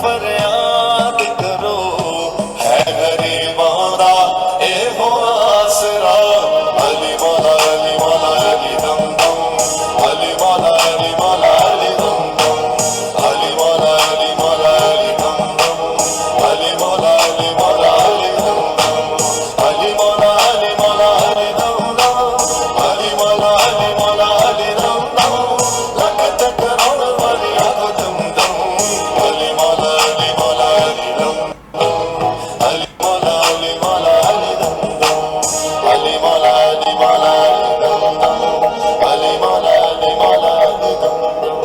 फरियाद करो है गरीबां दा एहो आसरा। अली मौला अली मौला अली दम दम, अली मौला अली मौला अली दम दम, अली मौला अली मौला अली दम दम, अली मौला अली मौला अली दम दम, अली मौला अली मौला अली दम दम, अली मौला अली मौला अली दम दम। लख चकराउण वाली आग दम दम, अली मौला अली मौला अली दम दम, अली मौला अली मौला अली दम दम, अली मौला अली मौला अली दम दम, अली मौला अली मौला अली दम दम।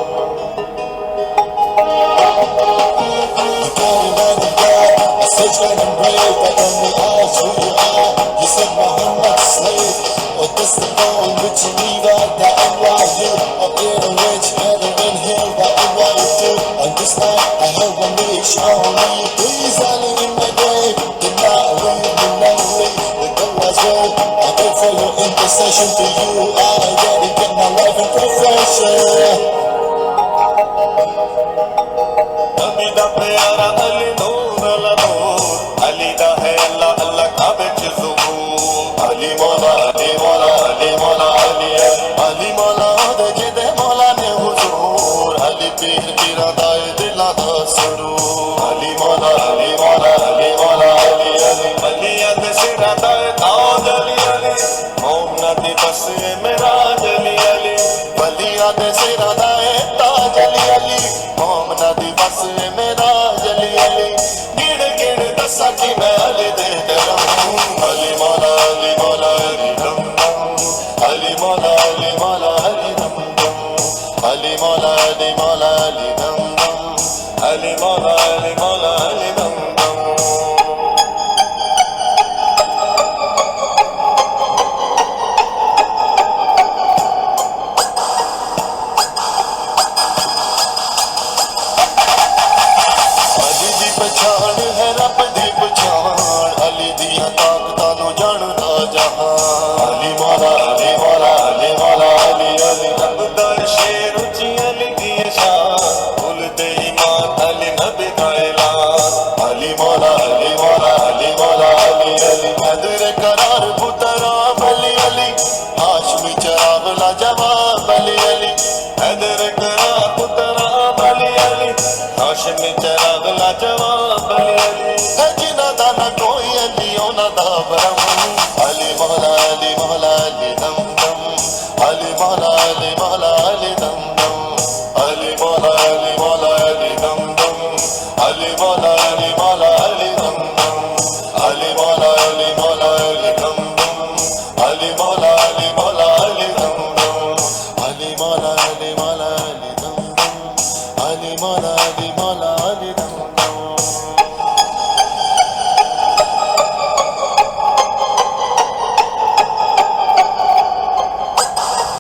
I searched like I'm brave, but only asked who you are. You said Muhammad's slave, or this the phone which you leave at the NYU, or in a rich heaven in here, what you do? On this night, I heard one wish only. Please, Ali, in my grave, do not leave me lonely. The God's word, I pray for your intercession to you. I dedicate my life and profession. नबी दा प्यारा अली नूर अला नूर, अली दा है अल्लाह अल्लाह काबे च ज़ुहूर। अली मौला अली मौला अली मौला अली अली मौला दे जिदे मौला ने हुजूर। अली पीर पीरा दा दिला दा सुरूर। अली मौला अली मौला अली मौला अली अली अली अद सिरा दा ताज अली अली मौना दी बस मेराज अली अली अली अद सिरा दा ताज अली अली मौना दी बस मेराज अली अली। गिड़ गिड़ दसा कि मैं अली दे रहूं। अली मौला अली मौला अली दम दम, अली मौला अली मौला अली दम दम, अली मौला अली मौला अली दम दम, अली मौला अली मौला अली दम दम। अली दी पछाण है रब दी पछाण, अली दियां ताकतां नूं जाणदा जहान। अली मौला अली मौला अली मौला अली अली रब दा शेर उची अली दी शान, कुल दे ईमान अली नबी दा ऐलान। अली मौला अली मौला अली मौला अली अली हैदर करार पुतरा अली अली हाशमी चराग लाजवाब अली अली हैदर करार पुतरा अली अली हाशमी चराग लाजवाब अली अली है जिन्हां दा ना कोई अली उन्हां दा भरम। अली मौला अली मौला अली दम दम, अली मौला अली मौला